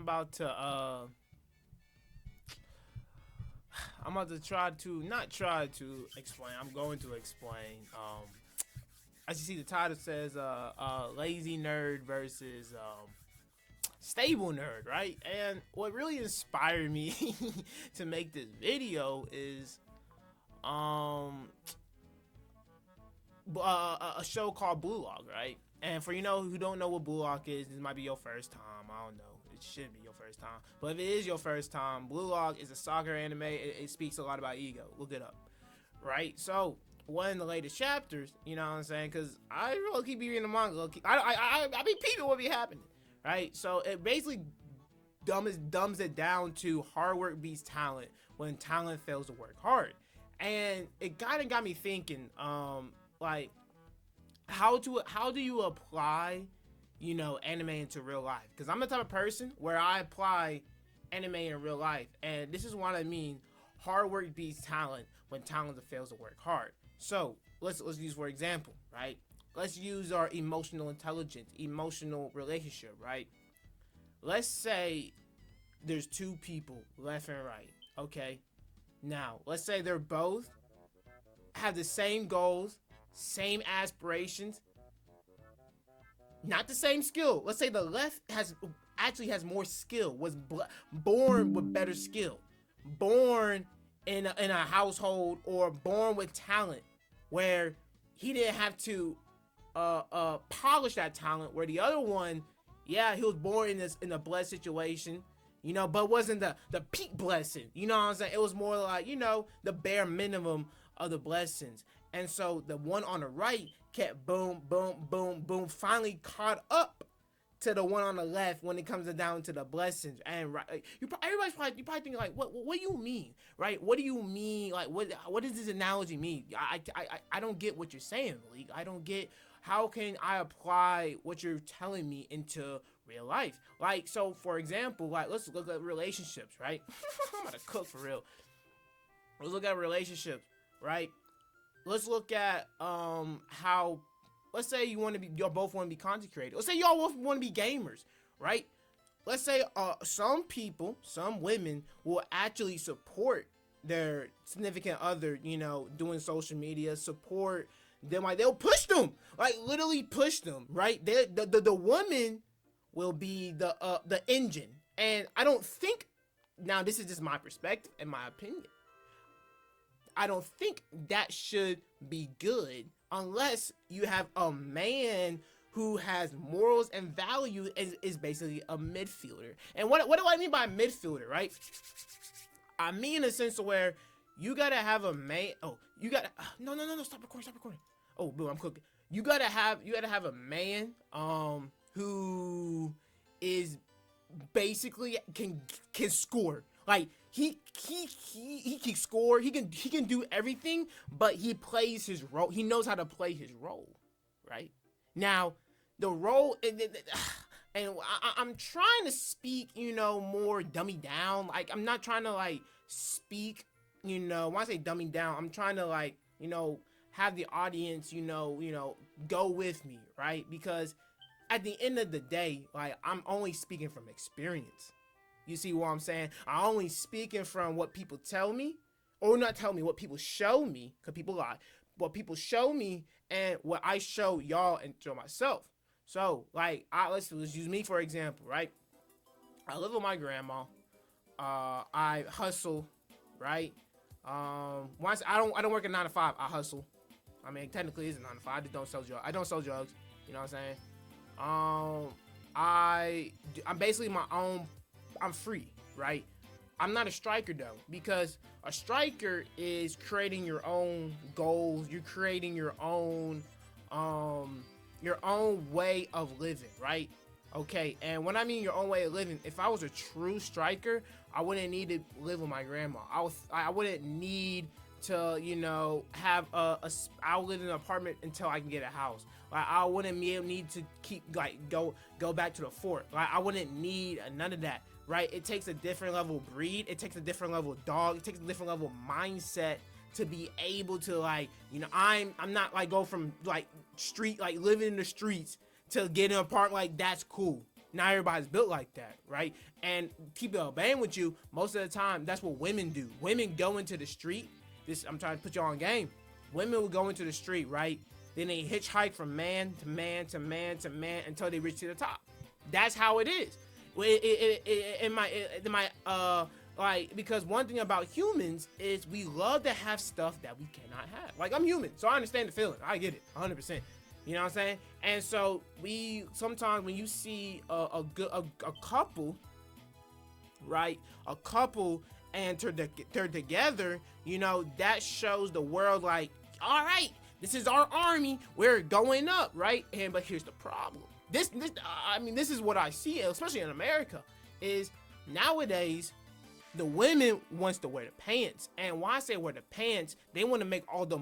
I'm about to try to not try to explain. I'm going to explain. As you see, the title says lazy nerd versus stable nerd, right? And what really inspired me to make this video is a show called Blue Lock, right? And for who don't know what Blue Lock is, this might be your first time. I don't know. It should be your first time. But if it is your first time, Blue Lock is a soccer anime. It speaks a lot about ego. Look it up, right? So one of the latest chapters, you know what I'm saying? Because I really keep reading the manga. I be peeping what be happening, right? So it basically dumbs it down to hard work beats talent when talent fails to work hard. And it kind of got me thinking, like, how do you apply, anime into real life? Because I'm the type of person where I apply anime in real life, and this is what I mean. Hard work beats talent when talent fails to work hard. So let's use for example, right? Let's use our emotional intelligence, emotional relationship, right? Let's say there's two people, left and right, okay? Now, let's say they're both have the same goals, same aspirations, not the same skill. Let's say the left actually has more skill, was born with better skill, born in a household, or born with talent where he didn't have to polish that talent, where the other one, yeah, he was born in a blessed situation, but wasn't the peak blessing. You know what I'm saying? It was more like, the bare minimum of the blessings. And so the one on the right kept boom, boom, boom, boom, finally caught up to the one on the left when it comes down to the blessings. And right, you probably thinking like, what do you mean, right? What do you mean? Like, what does this analogy mean? I don't get what you're saying, Malik. I don't get, how can I apply what you're telling me into real life? Like, so for example, like, let's look at relationships, right? I'm gonna cook for real. Let's look at relationships, right? Let's look at how, let's say y'all both want to be content creators. Let's say y'all both want to be gamers, right? Let's say some people, some women will actually support their significant other, doing social media, support them, like they'll push them, like literally push them, right? The woman will be the engine. And I don't think, now this is just my perspective and my opinion, I don't think that should be good unless you have a man who has morals and value and is basically a midfielder. And what do I mean by midfielder, right? I mean in a sense where you gotta have a man. Oh, you gotta no, stop recording. Oh, boo, I'm cooking. You gotta have a man who is basically can score. Like he can score, he can do everything, but he plays his role. He knows how to play his role, right? Now, the role, and I'm trying to speak, more dummy down. Like, I'm not trying to like speak, when I say dummy down, I'm trying to like, have the audience, go with me, right? Because at the end of the day, like, I'm only speaking from experience. You see what I'm saying? I'm only speaking from what people tell me, or not tell me, what people show me, because people lie. What people show me and what I show y'all and show myself. So, like, let's use me for example, right? I live with my grandma. I hustle, right? Once I don't work a 9 to 5. I hustle. I mean, technically it's a 9 to 5. I just don't sell drugs. I don't sell drugs. You know what I'm saying? I'm basically my own. I'm free, right? I'm not a striker though, because a striker is creating your own goals. You're creating your own way of living, right? Okay, and when I mean your own way of living, if I was a true striker, I wouldn't need to live with my grandma. I wouldn't need to, have I'll live in an apartment until I can get a house. Like, I wouldn't need to keep, like, go back to the fort. Like, I wouldn't need none of that, right? It takes a different level of breed. It takes a different level of dog. It takes a different level of mindset to be able to, like, I'm not, like, go from, like, street, like, living in the streets to get an apartment. Like, that's cool. Not everybody's built like that, right? And keep it obeying with you. Most of the time, that's what women do. Women go into the street. I'm trying to put you on game. Women will go into the street, right? Then they hitchhike from man to man to man to man until they reach to the top. That's how it is. Because one thing about humans is we love to have stuff that we cannot have. Like, I'm human, so I understand the feeling. I get it, 100%. You know what I'm saying? And so we sometimes when you see a couple, right? A couple and they're together, you know, that shows the world like, all right, this is our army, we're going up, right? But here's the problem. This is what I see, especially in America, is nowadays the women wants to wear the pants. And why I say wear the pants, they want to make all the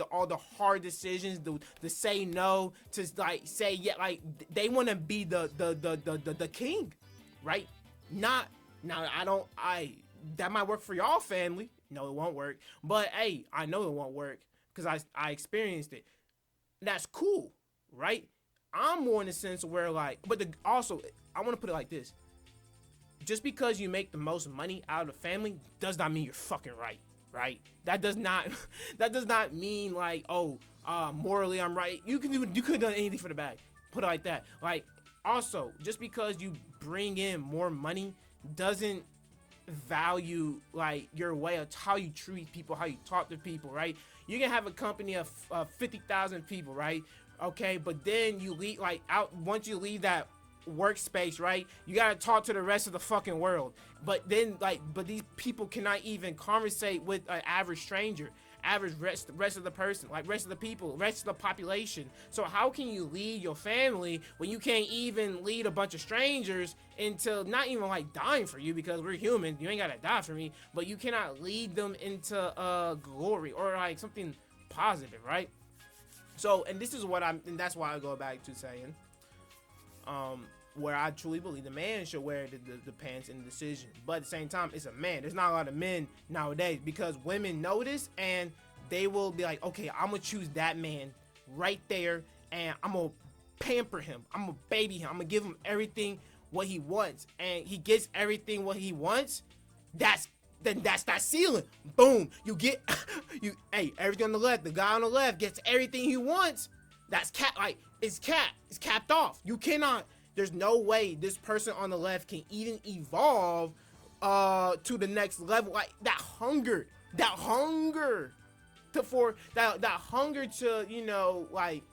all the hard decisions, to say no, to like say yeah, like they want to be the king, right? Not now. That might work for y'all family. No, it won't work. But hey, I know it won't work because I experienced it. That's cool, right? I'm more in the sense where like, but also I want to put it like this. Just because you make the most money out of the family does not mean you're fucking right? That does not mean like, morally I'm right. You could have done anything for the bag. Put it like that. Like, also, just because you bring in more money doesn't value like your way of how you treat people, how you talk to people, right? You can have a company of 50,000 people, right? Okay, but then you leave once you leave that workspace, right? You gotta talk to the rest of the fucking world. But these people cannot even conversate with an average stranger, rest of the person, like rest of the people, rest of the population. So how can you lead your family when you can't even lead a bunch of strangers into not even like dying for you, because we're human, you ain't gotta die for me, but you cannot lead them into glory or like something positive, right? So, and this is and that's why I go back to saying, where I truly believe the man should wear the pants in the decision. But at the same time, it's a man. There's not a lot of men nowadays because women notice and they will be like, okay, I'm going to choose that man right there and I'm going to pamper him. I'm going to baby him. I'm going to give him everything what he wants. And he gets everything what he wants. That's that ceiling. Boom. You get, hey, everything on the left. The guy on the left gets everything he wants. That's it's capped off. You cannot. There's no way this person on the left can even evolve to the next level. Like that hunger to, you know, like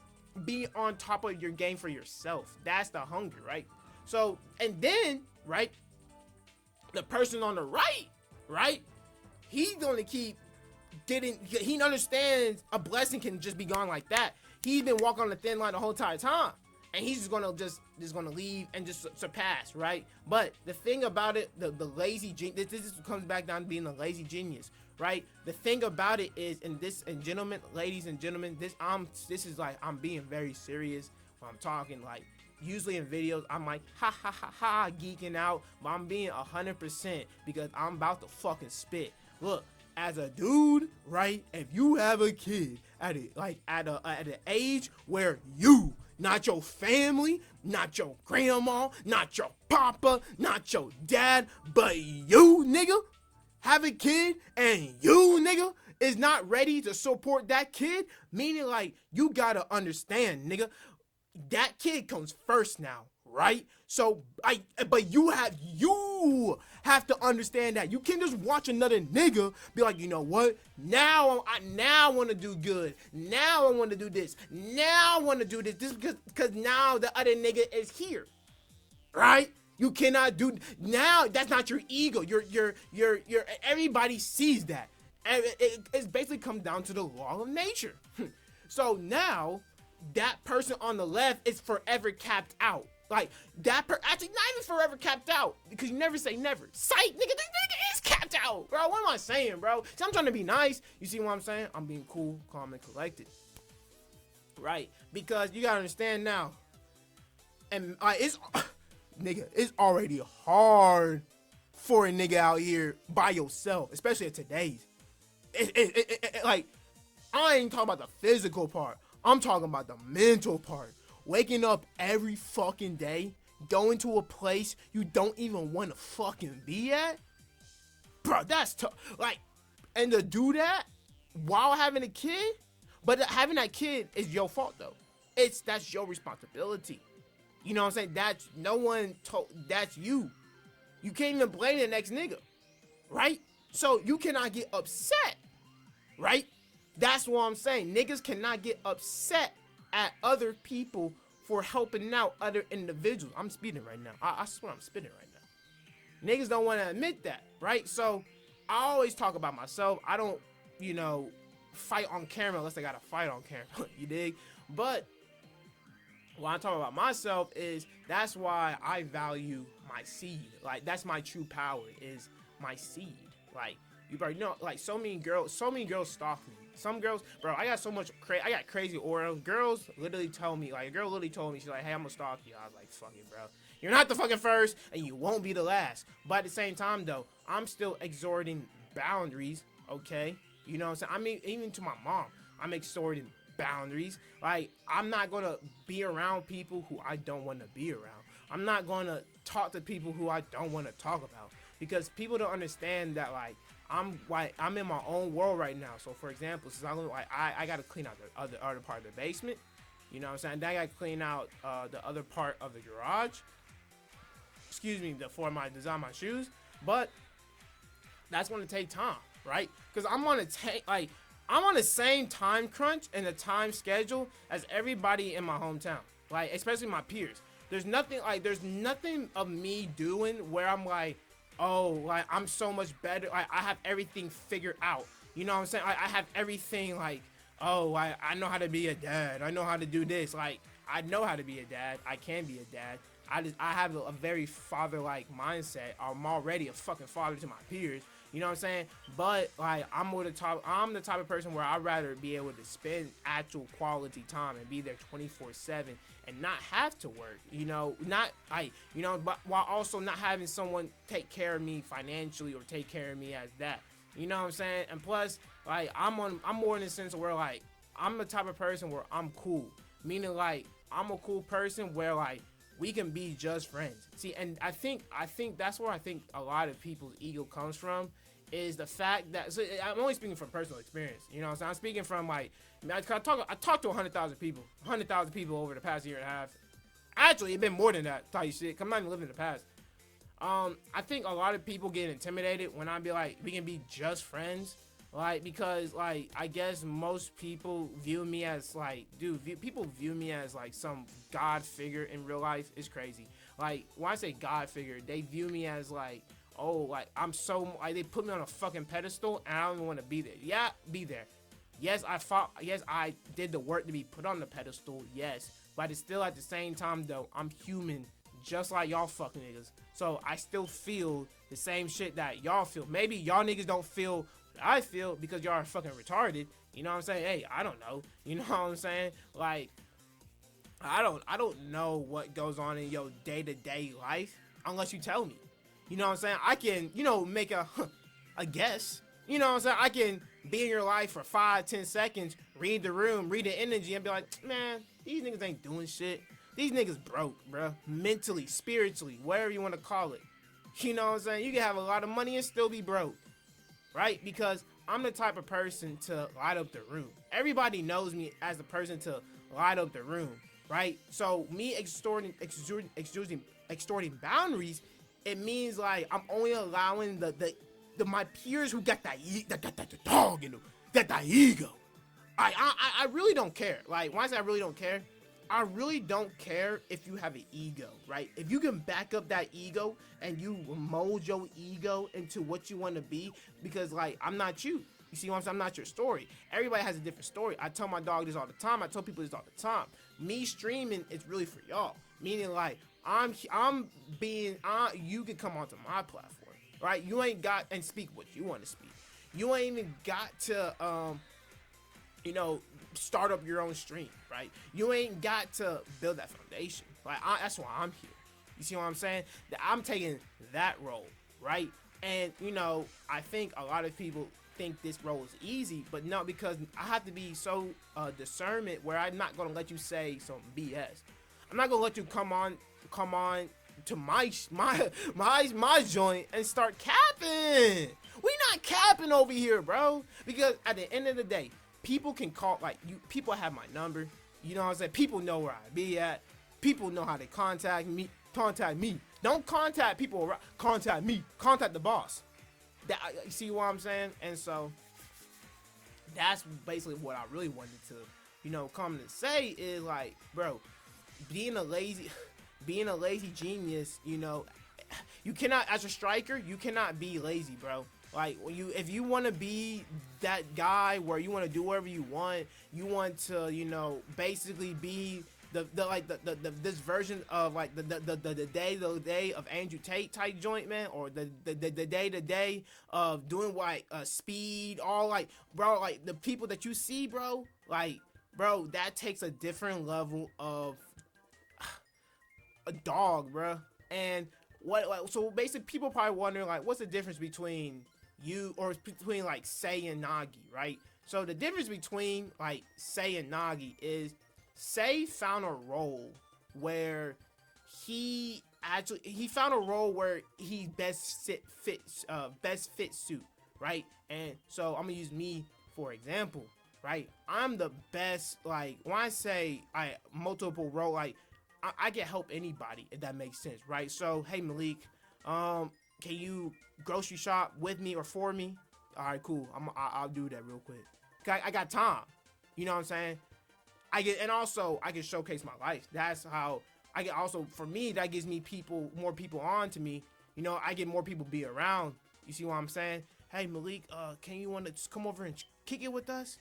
be on top of your game for yourself. That's the hunger, right? So, and then, right, the person on the right, he's gonna keep getting. He understands a blessing can just be gone like that. He's been walking on the thin line the whole entire time. And he's just gonna leave and just surpass, right? But the thing about it, the lazy genius, this comes back down to being a lazy genius, right? The thing about it is, gentlemen, ladies and gentlemen, this is like, I'm being very serious when I'm talking. Like, usually in videos, I'm like, ha, geeking out, but I'm being 100% because I'm about to fucking spit. Look, as a dude, right? If you have a kid at an age where you, not your family, not your grandma, not your papa, not your dad, but you, nigga, have a kid and you, nigga, is not ready to support that kid, meaning like you gotta understand, nigga, that kid comes first now, right? So but you have to understand that you can't just watch another nigga be like, you know what? Now I want to do good. Now I want to do this. Now I want to do this. This because now the other nigga is here, right? You cannot do now. That's not your ego. Your everybody sees that. And it's basically come down to the law of nature. So now that person on the left is forever capped out. Like that actually not even forever capped out, because you never say never. Psych, nigga, this nigga is capped out, bro. What am I saying, bro? See, I'm trying to be nice. You see what I'm saying? I'm being cool, calm, and collected, right? Because you gotta understand now, and it's already hard for a nigga out here by yourself, especially at today's. Like, I ain't talking about the physical part. I'm talking about the mental part. Waking up every fucking day, going to a place you don't even want to fucking be at, bro, that's tough. Like, and to do that while having a kid, but having that kid is your fault though. That's your responsibility. You know what I'm saying? That's no one told. That's you. You can't even blame the next nigga, right? So you cannot get upset, right? That's what I'm saying. Niggas cannot get upset at other people for helping out other individuals. I'm speeding right now. I swear I'm spitting right now. Niggas don't want to admit that, right? So I always talk about myself. I don't, fight on camera unless I got to fight on camera. You dig? But when I talk about myself is that's why I value my seed. Like, that's my true power is my seed. Like, you probably know, like, so many girls stalk me. Some girls, bro, I got so much I got crazy aura. Girls literally tell me, like, a girl literally told me, she's like, hey, I'm gonna stalk you. I was like, fuck it, bro. You're not the fucking first, and you won't be the last. But at the same time, though, I'm still exhorting boundaries, okay? You know what I'm saying? I mean, even to my mom, I'm exhorting boundaries. Like, I'm not gonna be around people who I don't want to be around. I'm not gonna talk to people who I don't want to talk about. Because people don't understand that, like, I'm in my own world right now. So for example, since I gotta clean out the other part of the basement, you know what I'm saying? Then I gotta clean out the other part of the garage. Excuse me, for my design my shoes. But that's gonna take time, right? Because I'm on the same time crunch and the time schedule as everybody in my hometown. Like, especially my peers. There's nothing of me doing where I'm like, oh, like, I'm so much better. Like, I have everything figured out. You know what I'm saying? I have everything, like, oh, I know how to be a dad. I know how to do this. Like, I know how to be a dad. I can be a dad. I have a very father-like mindset. I'm already a fucking father to my peers. You know what I'm saying? But, like, I'm the type of person where I'd rather be able to spend actual quality time and be there 24/7 and not have to work, but while also not having someone take care of me financially or take care of me as that. You know what I'm saying? And plus, like, I'm more in the sense where, like, I'm the type of person where I'm cool. Meaning, like, I'm a cool person where, like, we can be just friends. See, and I think that's where I think a lot of people's ego comes from, is the fact that, so I'm only speaking from personal experience. You know what I'm saying? I'm speaking from, like, I talked to 100,000 people over the past year and a half. Actually, it's been more than that, tell you shit. I'm not even living in the past. I think a lot of people get intimidated when I be like, we can be just friends. Like, because, like, I guess most people view me as, like, people view me as, like, some God figure in real life. It's crazy. Like, when I say God figure, they view me as, like, oh, like, I'm so, like, they put me on a fucking pedestal, and I don't even want to be there. Yeah, be there. Yes, I did the work to be put on the pedestal, yes. But it's still, at the same time, though, I'm human, just like y'all fucking niggas. So, I still feel the same shit that y'all feel. Maybe y'all niggas don't feel I feel because y'all are fucking retarded. You know what I'm saying? Hey, I don't know. You know what I'm saying? Like, I don't know what goes on in your day-to-day life unless you tell me. You know what I'm saying? I can, make a guess. You know what I'm saying? I can be in your life for 5-10 seconds, read the room, read the energy, and be like, man, these niggas ain't doing shit. These niggas broke, bro. Mentally, spiritually, whatever you want to call it. You know what I'm saying? You can have a lot of money and still be broke. Right? Because I'm the type of person to light up the room. Everybody knows me as the person to light up the room, right? So me extorting boundaries, it means, like, I'm only allowing my peers who got that dog in them, that ego. I really don't care. Like, when I say I really don't care, I really don't care if you have an ego, right? If you can back up that ego and you mold your ego into what you want to be, because, like, I'm not you. You see what I'm saying? I'm not your story. Everybody has a different story. I tell my dog this all the time. I tell people this all the time. Me streaming is really for y'all. Meaning, like, you can come onto my platform, right? You ain't got and speak what you want to speak. You ain't even got to, start up your own stream, right? You ain't got to build that foundation. Like, that's why I'm here. You see what I'm saying? That I'm taking that role, right? And, I think a lot of people think this role is easy, but no, because I have to be so discernment where I'm not going to let you say some BS. I'm not going to let you come come on to my joint and start capping. We not capping over here, bro. Because at the end of the day, people can call, like, you. People have my number. You know what I'm saying? People know where I be at. People know how to contact me. Contact me. Don't contact people. Contact me. Contact the boss. That, you see what I'm saying? And so that's basically what I really wanted to, come to say is, like, bro, being a lazy genius, you cannot, as a striker, you cannot be lazy, bro. Like, if you want to be that guy where you want to do whatever you want to, basically be this version of, like, the day of Andrew Tate type joint, man, or the day of doing, like, speed, all, like, bro, like, the people that you see, bro, like, bro, that takes a different level of a dog, bro. And so basically people probably wondering, like, what's the difference between you, or between, like, Say and Nagi, right? So the difference between, like, Say and Nagi is Say found a role where he found a role where he best fit suit, right? And so I'm gonna use me for example, right? I'm the best, like, when I say multiple role, like, I can help anybody, if that makes sense, right? So, hey, Malik, can you grocery shop with me or for me? All right, cool. I'll do that real quick. I got time. You know what I'm saying? I can showcase my life. That's how I get. Also, for me, that gives me more people on to me. I get more people be around. You see what I'm saying? Hey, Malik, can you want to just come over and kick it with us?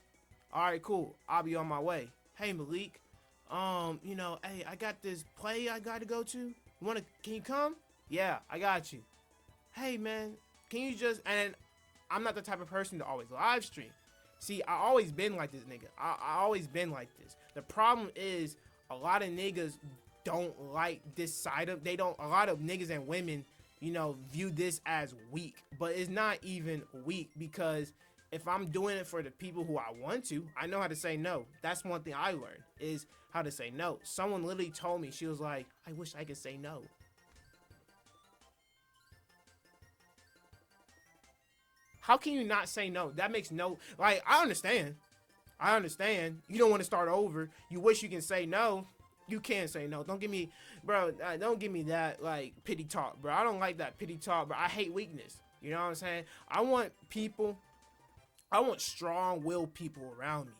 All right, cool. I'll be on my way. Hey, Malik, hey, I got this play I got to go to. Can you come? Yeah, I got you. Hey, man, can you just, and I'm not the type of person to always live stream. See, I always been like this, nigga. I always been like this. The problem is a lot of niggas don't like this side of, a lot of niggas and women, view this as weak, but it's not even weak, because if I'm doing it for the people who I want to, I know how to say no. That's one thing I learned, is how to say no. Someone literally told me, she was like, I wish I could say no. How can you not say no? That makes no, like, I understand. You don't want to start over. You wish you can say no. You can't say no. Don't give me, bro, don't give me that, like, pity talk, bro. I don't like that pity talk, bro. I hate weakness. You know what I'm saying? I want strong-willed people around me.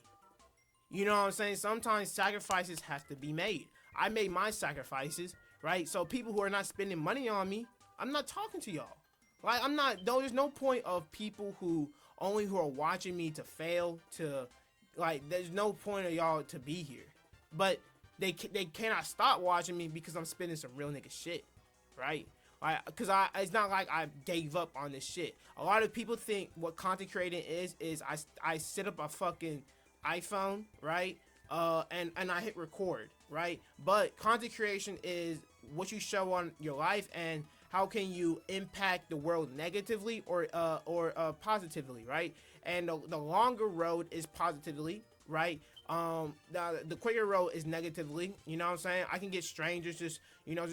You know what I'm saying? Sometimes sacrifices have to be made. I made my sacrifices, right? So people who are not spending money on me, I'm not talking to y'all. Like, there's no point of people who are watching me to fail, there's no point of y'all to be here. But they cannot stop watching me because I'm spending some real nigga shit, right? Because it's not like I gave up on this shit. A lot of people think what content creating is I set up a fucking iPhone, right? And I hit record, right? But content creation is what you show on your life, and how can you impact the world negatively or positively, right? And the longer road is positively, right? The quicker road is negatively. You know what I'm saying? I can get strangers just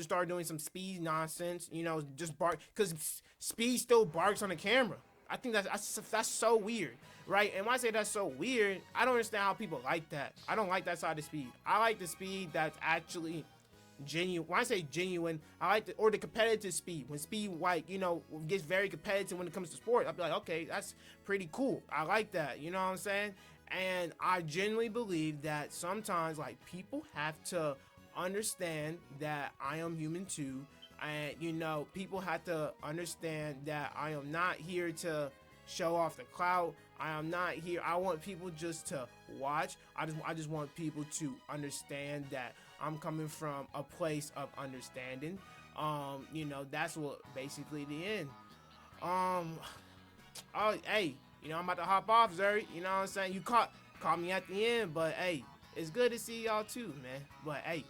start doing some speed nonsense, just bark, because speed still barks on the camera. I think that's so weird, right? And when I say that's so weird, I don't understand how people like that. I don't like that side of speed. I like the speed that's actually genuine. When I say genuine, I like the competitive speed. When speed, like, gets very competitive when it comes to sport, I'll be like, okay, that's pretty cool. I like that. You know what I'm saying? And I genuinely believe that sometimes, like, people have to understand that I am human too. And, people have to understand that I am not here to show off the clout. I am not here. I want people just to watch. I just want people to understand that I'm coming from a place of understanding. That's what basically the end. Oh, hey, I'm about to hop off, Zuri. You know what I'm saying? You caught me at the end, but hey, it's good to see y'all too, man. But hey,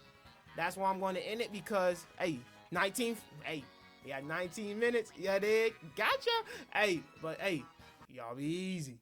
that's why I'm going to end it, because hey, 19 minutes. Yeah, dig. Gotcha. Hey, but hey, y'all be easy.